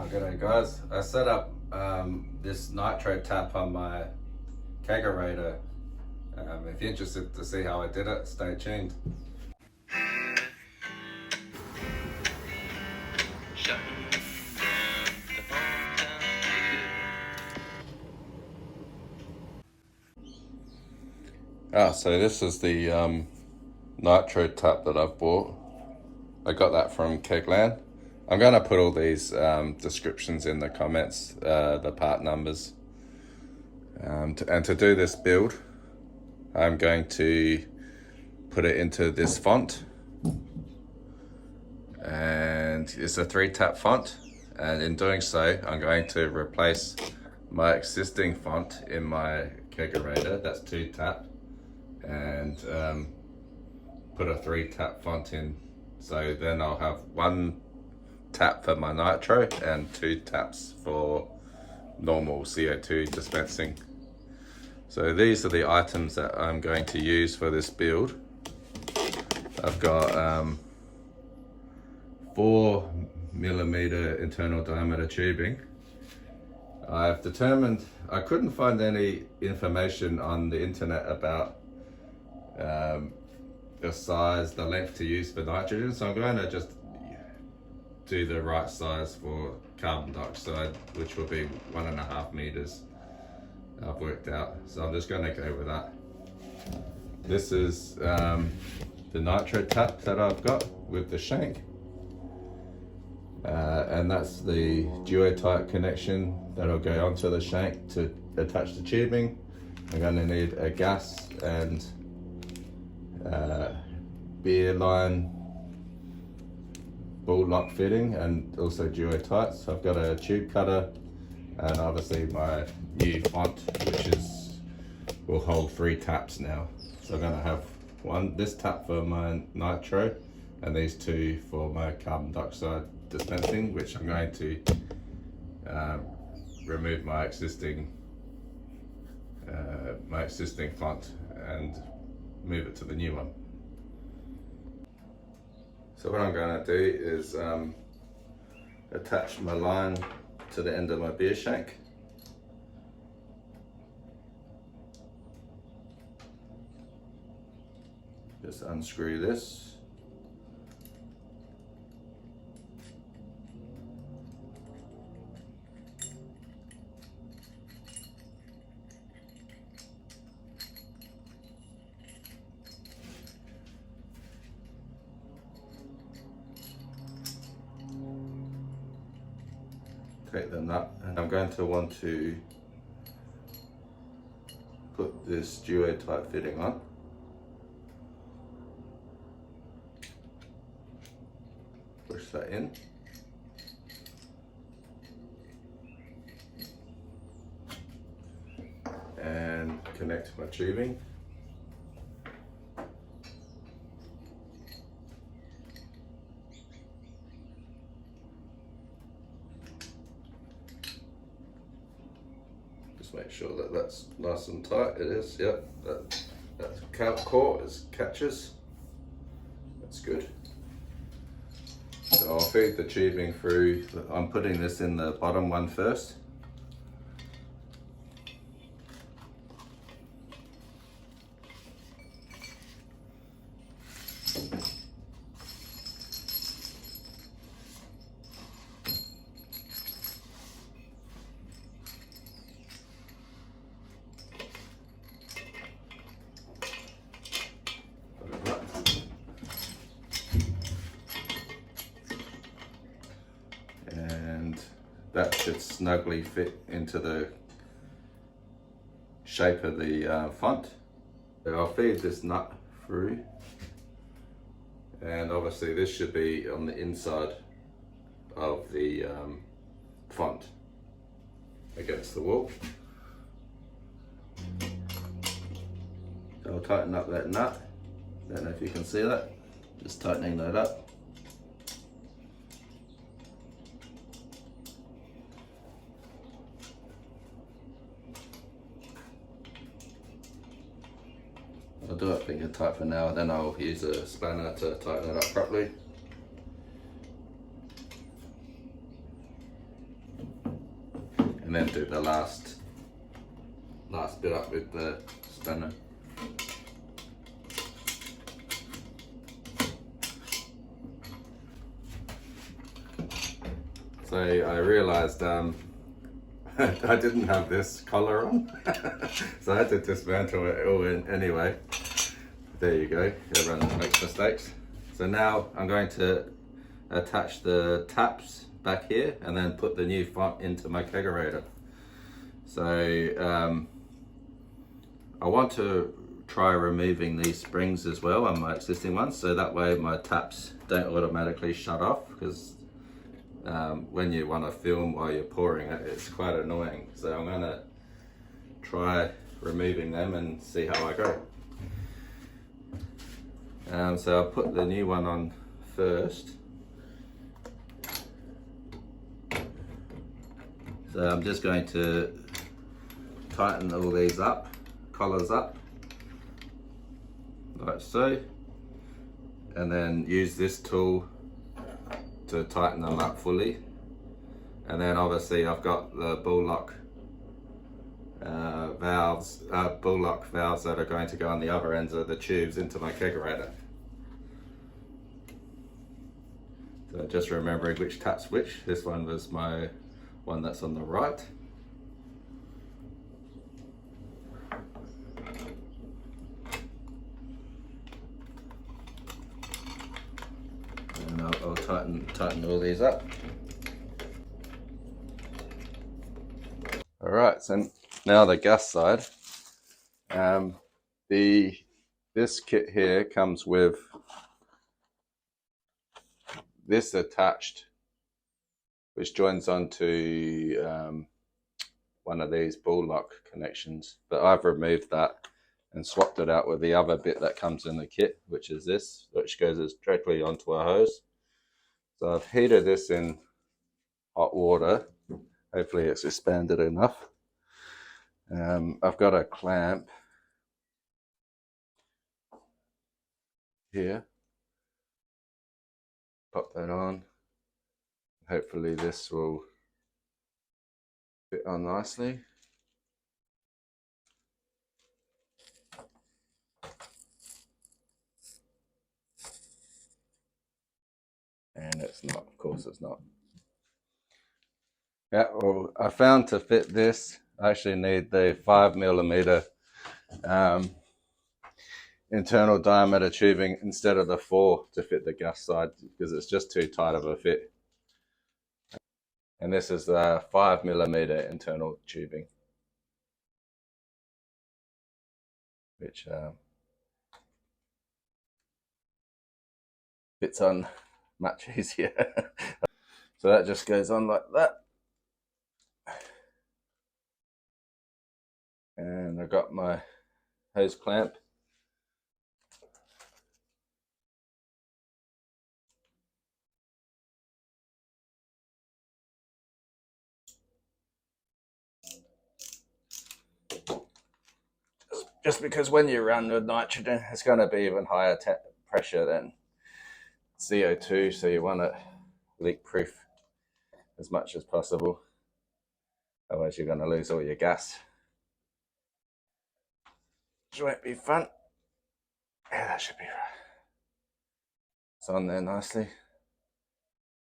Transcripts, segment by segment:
G'day guys. I set up this Nitro tap on my Kegerator. If you're interested to see how I did it, stay tuned. So this is the Nitro tap that I've bought. I got that from Kegland. I'm going to put all these descriptions in the comments, the part numbers. And to do this build, I'm going to put it into this font. And it's a 3-tap font. And in doing so, I'm going to replace my existing font in my Kegerator, that's 2-tap, and put a 3-tap font in. So then I'll have 1 tap for my Nitro and 2 taps for normal CO2 dispensing. So these are the items that I'm going to use for this build. I've got 4mm internal diameter tubing. I've determined I couldn't find any information on the internet about the size, the length to use for nitrogen, so I'm going to just do the right size for carbon dioxide, which will be 1.5 meters. I've worked out, so I'm just going to go with that. This is the Nitro tap that I've got with the shank, and that's the Duotight connection that'll go onto the shank to attach the tubing. I'm going to need a gas and beer line ball lock fitting, and also Duotight. So I've got a tube cutter and obviously my new font, which will hold 3 taps now. So I'm going to have this tap for my Nitro and these 2 for my carbon dioxide dispensing, which I'm going to remove my existing font and move it to the new one. So what I'm going to do is attach my line to the end of my beer shank. Just unscrew this. Take the nut, and I'm going to want to put this Duotight fitting on. Push that in. And connect my tubing. Just make sure that that's nice and tight. It is, yep. That core catches. That's good. So I'll feed the tubing through. I'm putting this in the bottom one first. That should snugly fit into the shape of the font. So I'll feed this nut through, and obviously this should be on the inside of the font against the wall. So I'll tighten up that nut. Don't know if you can see that, just tightening that up. I'll do it finger tight for now, then I'll use a spanner to tighten it up properly. then do the last bit up with the spanner. So I realized I didn't have this collar on, so I had to dismantle it all in anyway. There you go, everyone makes mistakes. So now I'm going to attach the taps back here and then put the new font into my Kegerator. So I want to try removing these springs as well on my existing ones, so that way my taps don't automatically shut off, because when you want to film while you're pouring it, it's quite annoying. So I'm going to try removing them and see how I go. So I'll put the new one on first. So I'm just going to tighten all these up, collars up, like so, and then use this tool to tighten them up fully. And then obviously I've got the bull lock valves that are going to go on the other ends of the tubes into my Kegerator. So just remembering which tap's which. This one was my one that's on the right. And I'll tighten all these up. Alright, so now the gas side. This kit here comes with this attached, which joins onto one of these bull lock connections, but I've removed that and swapped it out with the other bit that comes in the kit, which is this, which goes directly onto a hose. So I've heated this in hot water. Hopefully it's expanded enough. I've got a clamp here. Pop that on. Hopefully this will fit on nicely. And it's not, of course it's not. Yeah, well, I found to fit this, I actually need the 5mm internal diameter tubing instead of the 4 to fit the gas side, because it's just too tight of a fit. And this is the 5mm internal tubing, which fits on much easier. So that just goes on like that. And I've got my hose clamp. Just because when you run with nitrogen, it's going to be even higher pressure than CO2, so you want it leak proof as much as possible. Otherwise you're going to lose all your gas, which won't be fun. Yeah, that should be right. It's on there nicely.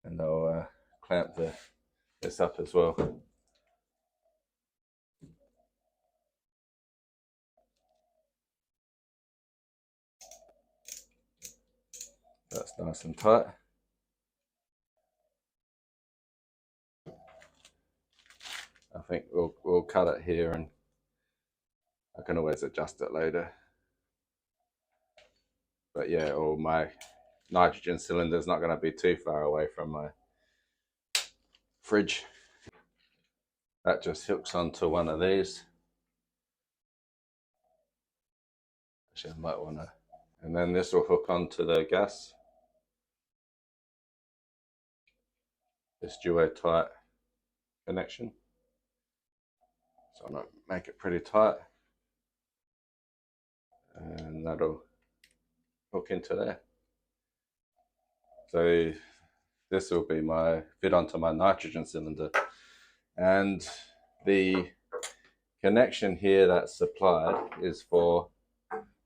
And I'll clamp this up as well. That's nice and tight. I think we'll cut it here, and I can always adjust it later. But yeah, or my nitrogen cylinder is not going to be too far away from my fridge. That just hooks onto one of these. Actually, I might want to, and then this will hook onto the gas. This Duotight connection. So I'm going to make it pretty tight, and that'll hook into there. So this will be my fit onto my nitrogen cylinder. And the connection here that's supplied is for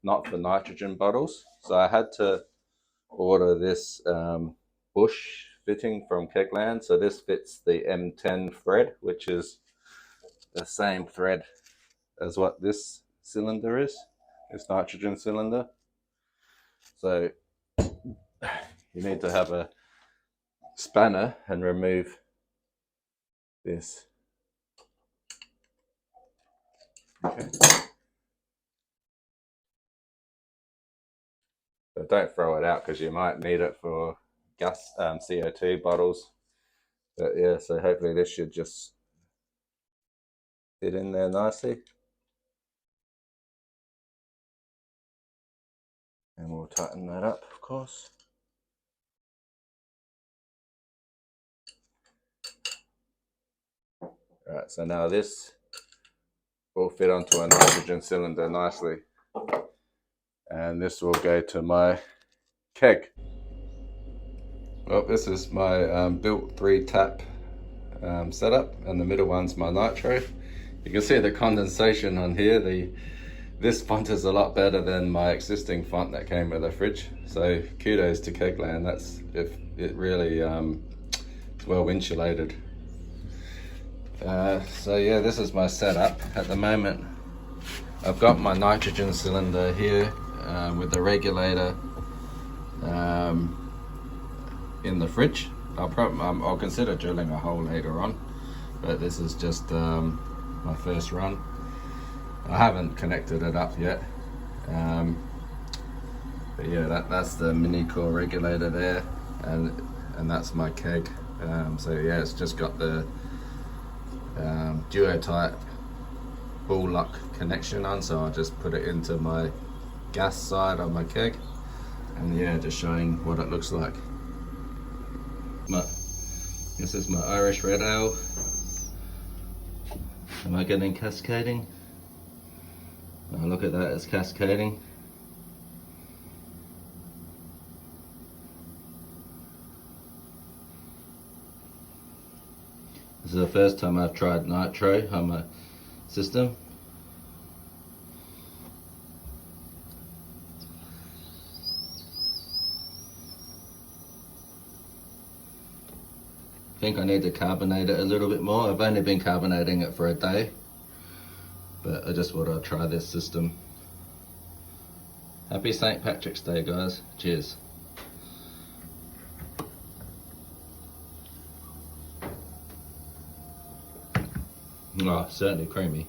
not for nitrogen bottles. So I had to order this bush fitting from Kegland. So this fits the M10 thread, which is the same thread as what this cylinder is, this nitrogen cylinder. So you need to have a spanner and remove this. Okay. But don't throw it out because you might need it for gas CO2 bottles. But yeah, so hopefully this should just fit in there nicely. And we'll tighten that up, of course. Alright, so now this will fit onto a nitrogen cylinder nicely. And this will go to my keg. Well, this is my built 3-tap setup, and the middle one's my Nitro. You can see the condensation on here. This font is a lot better than my existing font that came with the fridge. So kudos to Kegland. It really is well insulated. So yeah, this is my setup. At the moment, I've got my nitrogen cylinder here with the regulator in the fridge. I'll consider drilling a hole later on, but this is just my first run. I haven't connected it up yet, but yeah, that's the mini core regulator there, and that's my keg. So yeah, it's just got the Duotight ball lock connection on, so I'll just put it into my gas side of my keg, and yeah, just showing what it looks like. This is my Irish red ale. Am I getting cascading? Oh, look at that, it's cascading. This is the first time I've tried Nitro on my system. I think I need to carbonate it a little bit more. I've only been carbonating it for a day, but I just want to try this system. Happy St. Patrick's Day, guys. Cheers. Oh, certainly creamy.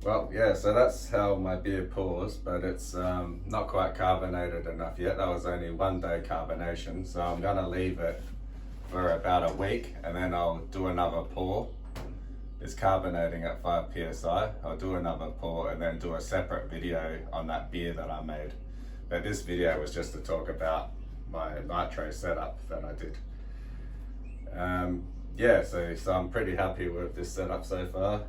Well, yeah, so that's how my beer pours, but it's not quite carbonated enough yet. That was only 1 day carbonation, so I'm gonna leave it for about a week and then I'll do another pour. It's carbonating at 5 psi. I'll do another pour and then do a separate video on that beer that I made. But this video was just to talk about my Nitro setup that I did. Yeah, so I'm pretty happy with this setup so far.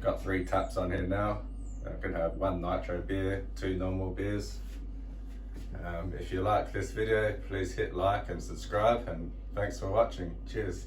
Got 3 taps on here now. I can have 1 Nitro beer, 2 normal beers. If you like this video, please hit like and subscribe, and thanks for watching. Cheers.